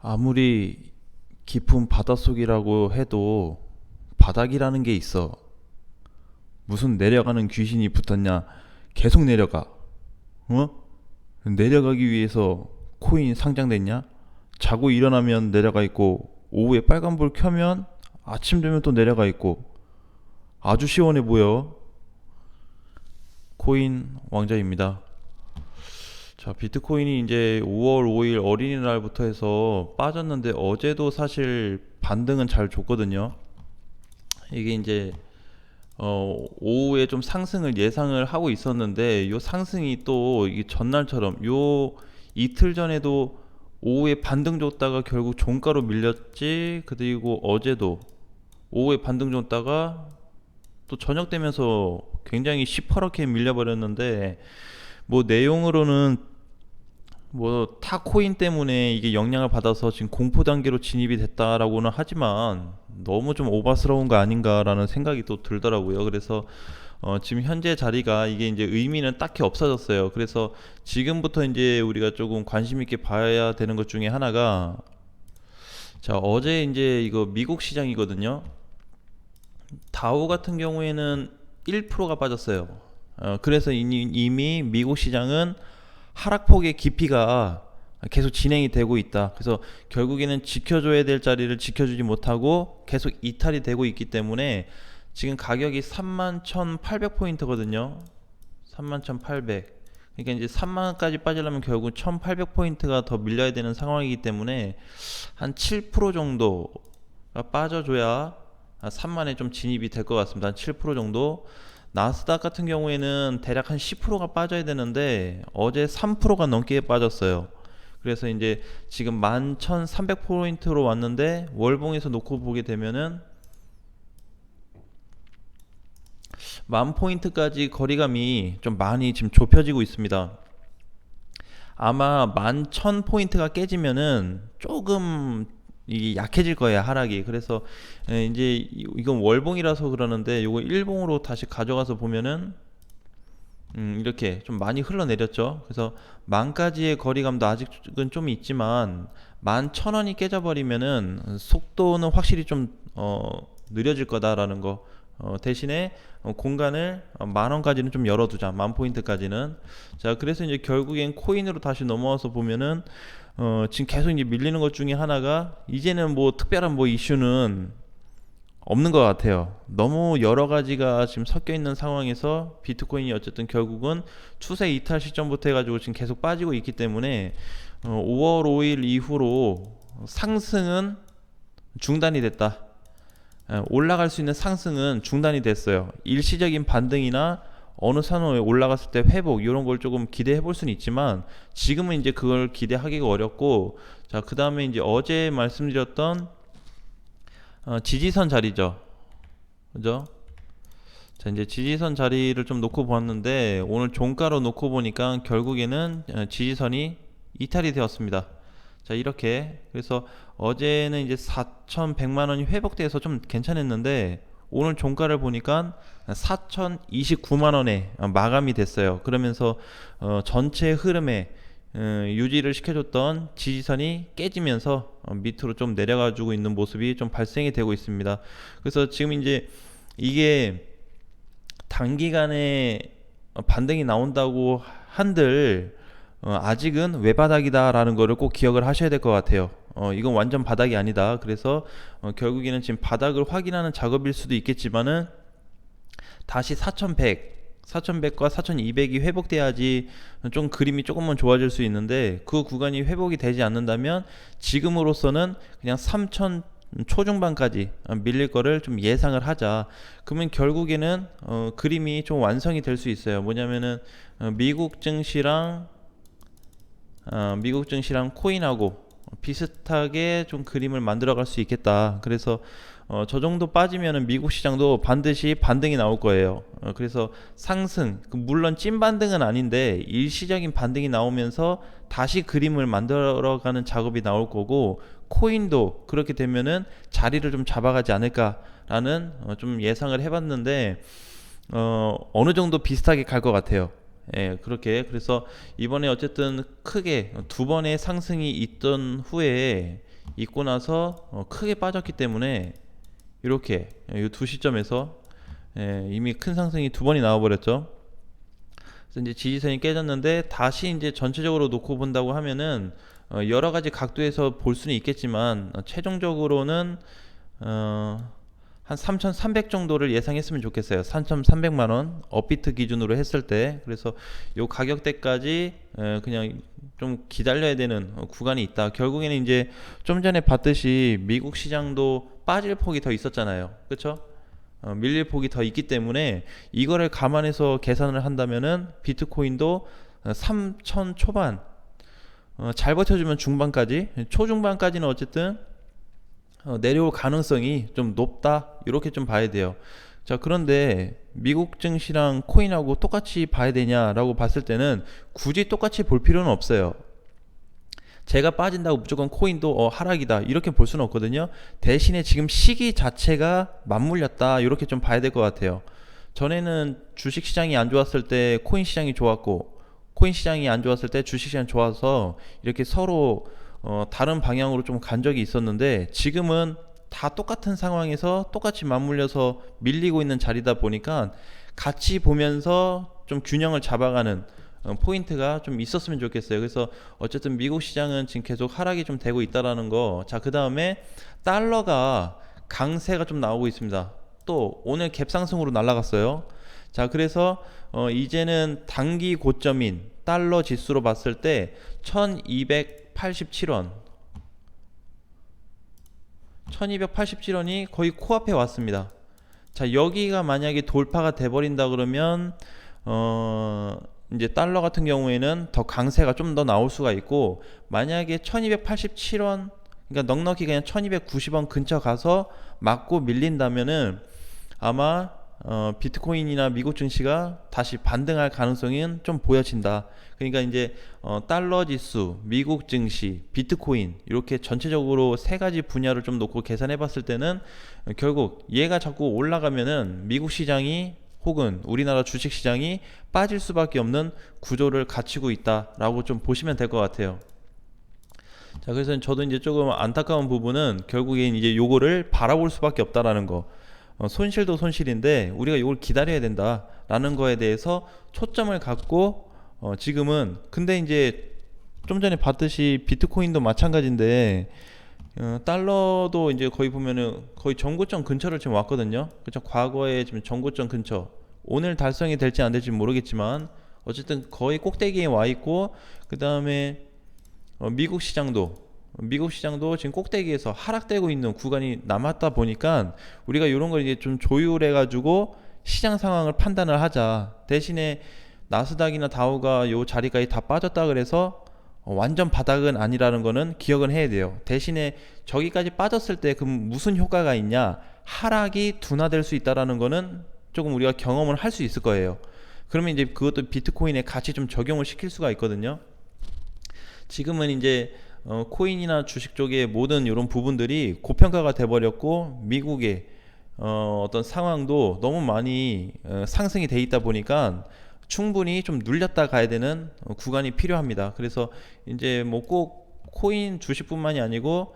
아무리 깊은 바닷속이라고 해도 바닥이라는 게 있어. 무슨 내려가는 귀신이 붙었냐? 계속 내려가. 어? 내려가기 위해서 코인 상장됐냐? 자고 일어나면 내려가 있고, 오후에 빨간불 켜면 아침 되면 또 내려가 있고, 아주 시원해 보여. 코인 왕자입니다. 자, 비트코인이 이제 5월 5일 어린이날부터 해서 빠졌는데 어제도 사실 반등은 잘 줬거든요. 이게 이제 오후에 좀 상승을 예상을 하고 있었는데 요 상승이 또 이게 전날처럼 요 이틀 전에도 오후에 반등 줬다가 결국 종가로 밀렸지. 그리고 어제도 오후에 반등 줬다가 또 저녁 되면서 굉장히 시퍼렇게 밀려버렸는데, 뭐 내용으로는 뭐 타 코인 때문에 이게 영향을 받아서 지금 공포 단계로 진입이 됐다라고는 하지만 너무 좀 오바스러운 거 아닌가라는 생각이 또 들더라고요. 그래서 지금 현재 자리가 이게 이제 의미는 딱히 없어졌어요. 그래서 지금부터 이제 우리가 조금 관심 있게 봐야 되는 것 중에 하나가, 자, 어제 이제 이거 미국 시장이거든요. 다우 같은 경우에는 1%가 빠졌어요. 그래서 이미 미국 시장은 하락폭의 깊이가 계속 진행이 되고 있다. 그래서 결국에는 지켜줘야 될 자리를 지켜주지 못하고 계속 이탈이 되고 있기 때문에 지금 가격이 31,800포인트거든요. 31,800. 그러니까 이제 3만까지 빠지려면 결국 1,800포인트가 더 밀려야 되는 상황이기 때문에 한 7% 정도가 빠져줘야 3만에 좀 진입이 될 것 같습니다. 한 7% 정도. 나스닥 같은 경우에는 대략 한 10%가 빠져야 되는데 어제 3%가 넘게 빠졌어요. 그래서 이제 지금 11,300포인트로 왔는데 월봉에서 놓고 보게 되면은 10,000포인트까지 거리감이 좀 많이 지금 좁혀지고 있습니다. 아마 11,000포인트가 깨지면은 조금 이게 약해질 거예요, 하락이. 그래서 이제 이건 월봉이라서 그러는데 요거 일봉으로 다시 가져가서 보면은 이렇게 좀 많이 흘러내렸죠. 그래서 만까지의 거리감도 아직은 좀 있지만 11,000원이 깨져버리면은 속도는 확실히 좀 느려질 거다라는 거. 대신에 공간을 10,000원까지는 좀 열어두자. 10,000포인트까지는. 자, 그래서 이제 결국엔 코인으로 다시 넘어와서 보면은 지금 계속 이제 밀리는 것 중에 하나가, 이제는 뭐 특별한 뭐 이슈는 없는 것 같아요. 너무 여러 가지가 지금 섞여 있는 상황에서 비트코인이 어쨌든 결국은 추세 이탈 시점부터 해가지고 지금 계속 빠지고 있기 때문에 5월 5일 이후로 상승은 중단이 됐다. 올라갈 수 있는 상승은 중단이 됐어요. 일시적인 반등이나 어느 선에 올라갔을 때 회복 이런 걸 조금 기대해 볼 수는 있지만 지금은 이제 그걸 기대하기가 어렵고, 자, 그 다음에 이제 어제 말씀드렸던 지지선 자리죠. 그죠? 자, 이제 지지선 자리를 좀 놓고 보았는데 오늘 종가로 놓고 보니까 결국에는 지지선이 이탈이 되었습니다. 자, 이렇게. 그래서 어제는 이제 4,100만 원이 회복돼서 좀 괜찮았는데 오늘 종가를 보니까 4,029만 원에 마감이 됐어요. 그러면서 전체 흐름에 유지를 시켜줬던 지지선이 깨지면서 밑으로 좀 내려가지고 있는 모습이 좀 발생이 되고 있습니다. 그래서 지금 이제 이게 단기간에 반등이 나온다고 한들 아직은 외바닥이다라는 거를 꼭 기억을 하셔야 될 것 같아요. 이건 완전 바닥이 아니다. 그래서 결국에는 지금 바닥을 확인하는 작업일 수도 있겠지만은 다시 4,100과 4,200이 회복돼야지 좀 그림이 조금만 좋아질 수 있는데, 그 구간이 회복이 되지 않는다면 지금으로서는 그냥 3,000 초중반까지 밀릴 거를 좀 예상을 하자. 그러면 결국에는 그림이 좀 완성이 될 수 있어요. 뭐냐면은 미국 증시랑 코인하고 비슷하게 좀 그림을 만들어 갈 수 있겠다. 그래서 저 정도 빠지면은 미국 시장도 반드시 반등이 나올 거예요. 그래서 상승, 물론 찐 반등은 아닌데 일시적인 반등이 나오면서 다시 그림을 만들어가는 작업이 나올 거고, 코인도 그렇게 되면은 자리를 좀 잡아가지 않을까라는 좀 예상을 해봤는데 어느 정도 비슷하게 갈 것 같아요. 예, 그렇게. 그래서 이번에 어쨌든 크게 두 번의 상승이 있던 후에 있고 나서 크게 빠졌기 때문에 이렇게 이 두 시점에서 이미 큰 상승이 두 번이 나와버렸죠. 그래서 이제 지지선이 깨졌는데 다시 이제 전체적으로 놓고 본다고 하면은 여러 가지 각도에서 볼 수는 있겠지만 최종적으로는 한 3,300 정도를 예상했으면 좋겠어요. 3,300만 원 업비트 기준으로 했을 때. 그래서 요 가격대까지 그냥 좀 기다려야 되는 구간이 있다. 결국에는 이제 좀 전에 봤듯이 미국 시장도 빠질 폭이 더 있었잖아요. 그렇죠? 밀릴 폭이 더 있기 때문에 이거를 감안해서 계산을 한다면은 비트코인도 3,000 초반 잘 버텨주면 중반까지, 초중반까지는 어쨌든 내려올 가능성이 좀 높다, 이렇게 좀 봐야 돼요. 자, 그런데 미국 증시랑 코인하고 똑같이 봐야 되냐라고 봤을 때는 굳이 똑같이 볼 필요는 없어요. 제가 빠진다고 무조건 코인도 하락이다 이렇게 볼 수는 없거든요. 대신에 지금 시기 자체가 맞물렸다, 이렇게 좀 봐야 될 것 같아요. 전에는 주식 시장이 안 좋았을 때 코인 시장이 좋았고, 코인 시장이 안 좋았을 때 주식 시장이 좋아서 이렇게 서로 다른 방향으로 좀 간 적이 있었는데, 지금은 다 똑같은 상황에서 똑같이 맞물려서 밀리고 있는 자리다 보니까 같이 보면서 좀 균형을 잡아가는 포인트가 좀 있었으면 좋겠어요. 그래서 어쨌든 미국 시장은 지금 계속 하락이 좀 되고 있다라는 거. 자, 그 다음에 달러가 강세가 좀 나오고 있습니다. 또 오늘 갭상승으로 날아갔어요. 자, 그래서 이제는 단기 고점인 달러 지수로 봤을 때 1287원 1287원이 거의 코앞에 왔습니다. 자, 여기가 만약에 돌파가 돼버린다 그러면 이제 달러 같은 경우에는 더 강세가 좀 더 나올 수가 있고, 만약에 1287원, 그러니까 넉넉히 그냥 1290원 근처 가서 맞고 밀린다면은 아마 비트코인이나 미국 증시가 다시 반등할 가능성은 좀 보여진다. 그러니까 이제 달러 지수, 미국 증시, 비트코인, 이렇게 전체적으로 세 가지 분야를 좀 놓고 계산해 봤을 때는 결국 얘가 자꾸 올라가면은 미국 시장이 혹은 우리나라 주식 시장이 빠질 수밖에 없는 구조를 갖추고 있다라고 좀 보시면 될 것 같아요. 자, 그래서 저도 이제 조금 안타까운 부분은 결국엔 이제 요거를 바라볼 수밖에 없다라는 거. 손실도 손실인데 우리가 이걸 기다려야 된다라는 거에 대해서 초점을 갖고 지금은, 근데 이제 좀 전에 봤듯이 비트코인도 마찬가지인데 달러도 이제 거의 보면은 거의 전고점 근처를 지금 왔거든요. 그렇죠? 과거에 지금 전고점 근처, 오늘 달성이 될지 안 될지 모르겠지만 어쨌든 거의 꼭대기에 와 있고, 그 다음에 미국 시장도 지금 꼭대기에서 하락되고 있는 구간이 남았다 보니까 우리가 이런 걸 이제 좀 조율해 가지고 시장 상황을 판단을 하자. 대신에 나스닥이나 다우가 요 자리까지 다 빠졌다 그래서 완전 바닥은 아니라는 거는 기억은 해야 돼요. 대신에 저기까지 빠졌을 때 그럼 무슨 효과가 있냐, 하락이 둔화될 수 있다라는 거는 조금 우리가 경험을 할 수 있을 거예요. 그러면 이제 그것도 비트코인에 같이 좀 적용을 시킬 수가 있거든요. 지금은 이제 코인이나 주식 쪽의 모든 이런 부분들이 고평가가 돼버렸고, 미국의 어떤 상황도 너무 많이 상승이 돼 있다 보니까 충분히 좀 눌렸다 가야 되는 구간이 필요합니다. 그래서 이제 뭐 꼭 코인 주식뿐만이 아니고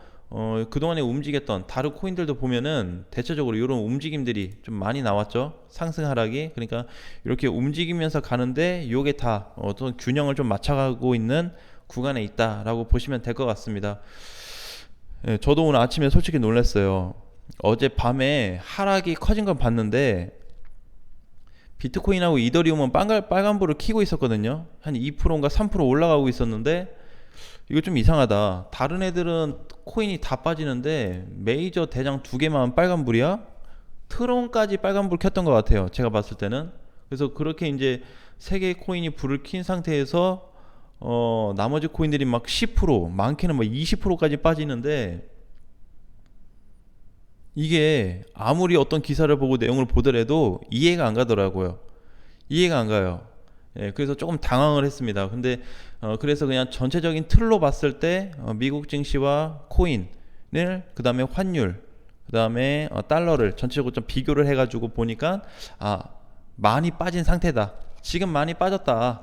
그동안에 움직였던 다른 코인들도 보면은 대체적으로 이런 움직임들이 좀 많이 나왔죠. 상승 하락이. 그러니까 이렇게 움직이면서 가는데 요게 다 어떤 균형을 좀 맞춰가고 있는 구간에 있다라고 보시면 될 것 같습니다. 예, 저도 오늘 아침에 솔직히 놀랐어요. 어제 밤에 하락이 커진 건 봤는데 비트코인하고 이더리움은 빨간불을 켜고 있었거든요. 한 2%인가 3% 올라가고 있었는데 이거 좀 이상하다. 다른 애들은 코인이 다 빠지는데 메이저 대장 두 개만 빨간불이야? 트론까지 빨간불 켰던 것 같아요, 제가 봤을 때는. 그래서 그렇게 이제 세 개의 코인이 불을 킨 상태에서 나머지 코인들이 막 10%, 많게는 뭐 20%까지 빠지는데, 이게 아무리 어떤 기사를 보고 내용을 보더라도 이해가 안 가더라고요. 이해가 안 가요. 예, 그래서 조금 당황을 했습니다. 근데 그래서 그냥 전체적인 틀로 봤을 때 미국 증시와 코인을, 그 다음에 환율, 그 다음에 달러를 전체적으로 좀 비교를 해가지고 보니까 많이 빠진 상태다. 지금 많이 빠졌다.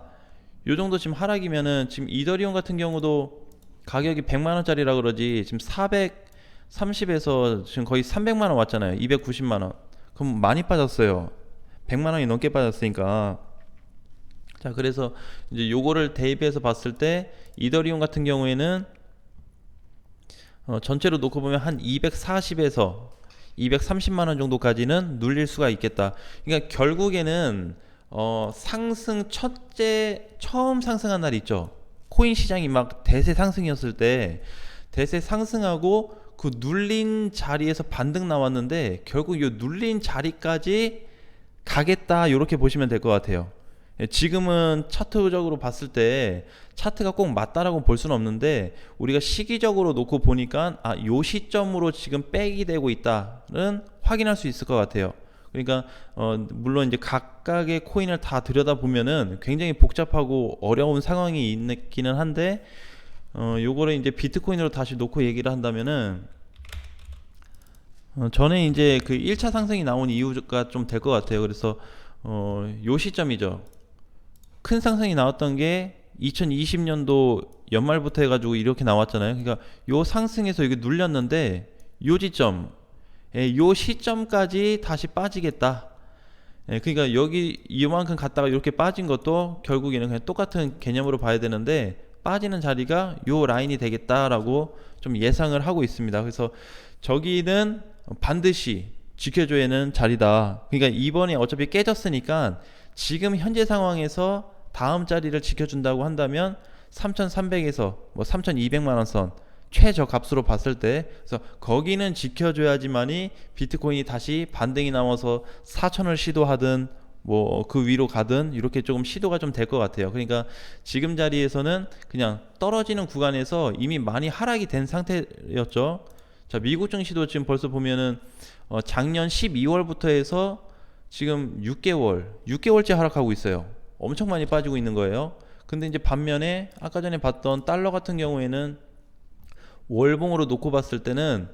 요 정도 지금 하락이면은, 지금 이더리움 같은 경우도 가격이 100만 원짜리라 그러지 지금 430에서 지금 거의 300만 원 왔잖아요. 290만 원. 그럼 많이 빠졌어요. 100만 원이 넘게 빠졌으니까. 자, 그래서 이제 요거를 대입해서 봤을 때 이더리움 같은 경우에는 전체로 놓고 보면 한 240에서 230만 원 정도까지는 눌릴 수가 있겠다. 그러니까 결국에는 상승 처음 상승한 날 있죠. 코인 시장이 막 대세 상승이었을 때 대세 상승하고 그 눌린 자리에서 반등 나왔는데 결국 이 눌린 자리까지 가겠다, 이렇게 보시면 될 것 같아요. 지금은 차트적으로 봤을 때 차트가 꼭 맞다라고 볼 수는 없는데 우리가 시기적으로 놓고 보니까 요 시점으로 지금 백이 되고 있다는 확인할 수 있을 것 같아요. 그러니까 물론 이제 각각의 코인을 다 들여다 보면은 굉장히 복잡하고 어려운 상황이 있기는 한데 요거를 이제 비트코인으로 다시 놓고 얘기를 한다면은 저는 이제 그 1차 상승이 나온 이유가 좀 될 것 같아요. 그래서 요 시점이죠. 큰 상승이 나왔던 게 2020년도 연말부터 해가지고 이렇게 나왔잖아요. 그러니까 요 상승에서 이게 눌렸는데 요 지점, 요 시점까지 다시 빠지겠다. 그러니까 여기 이만큼 갔다가 이렇게 빠진 것도 결국에는 그냥 똑같은 개념으로 봐야 되는데 빠지는 자리가 요 라인이 되겠다라고 좀 예상을 하고 있습니다. 그래서 저기는 반드시 지켜줘야 하는 자리다. 그러니까 이번에 어차피 깨졌으니까 지금 현재 상황에서 다음 자리를 지켜준다고 한다면 3,300에서 뭐 3,200만 원 선 최저값으로 봤을 때, 그래서 거기는 지켜줘야지만이 비트코인이 다시 반등이 나와서 4,000을 시도하든 뭐 그 위로 가든 이렇게 조금 시도가 좀 될 것 같아요. 그러니까 지금 자리에서는 그냥 떨어지는 구간에서 이미 많이 하락이 된 상태였죠. 자, 미국 증시도 지금 벌써 보면은 작년 12월부터 해서 지금 6개월째 하락하고 있어요. 엄청 많이 빠지고 있는 거예요. 근데 이제 반면에 아까 전에 봤던 달러 같은 경우에는 월봉으로 놓고 봤을 때는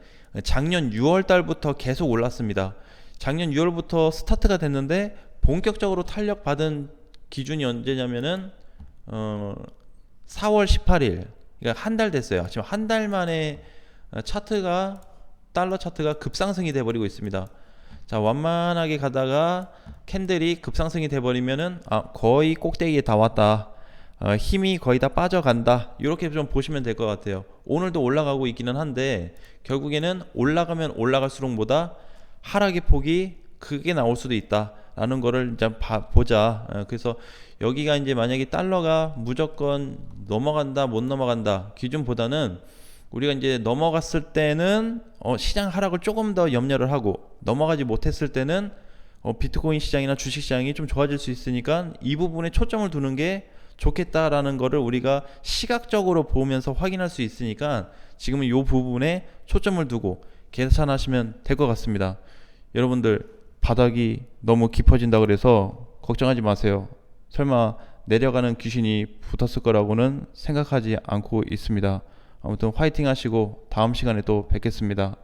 작년 6월 달부터 계속 올랐습니다. 작년 6월부터 스타트가 됐는데 본격적으로 탄력 받은 기준이 언제냐면은 4월 18일. 그러니까 한 달 됐어요. 지금 한 달 만에 달러 차트가 급상승이 돼 버리고 있습니다. 자, 완만하게 가다가 캔들이 급상승이 돼 버리면은 거의 꼭대기에 다 왔다. 힘이 거의 다 빠져간다. 이렇게 좀 보시면 될 것 같아요. 오늘도 올라가고 있기는 한데 결국에는 올라가면 올라갈수록보다 하락의 폭이 크게 나올 수도 있다라는 거를 이제 보자. 그래서 여기가 이제 만약에 달러가 무조건 넘어간다 못 넘어간다 기준보다는 우리가 이제 넘어갔을 때는 시장 하락을 조금 더 염려를 하고 넘어가지 못했을 때는 비트코인 시장이나 주식 시장이 좀 좋아질 수 있으니까 이 부분에 초점을 두는 게 좋겠다라는 거를 우리가 시각적으로 보면서 확인할 수 있으니까 지금은 이 부분에 초점을 두고 계산하시면 될 것 같습니다. 여러분들 바닥이 너무 깊어진다 그래서 걱정하지 마세요. 설마 내려가는 귀신이 붙었을 거라고는 생각하지 않고 있습니다. 아무튼 화이팅 하시고 다음 시간에 또 뵙겠습니다.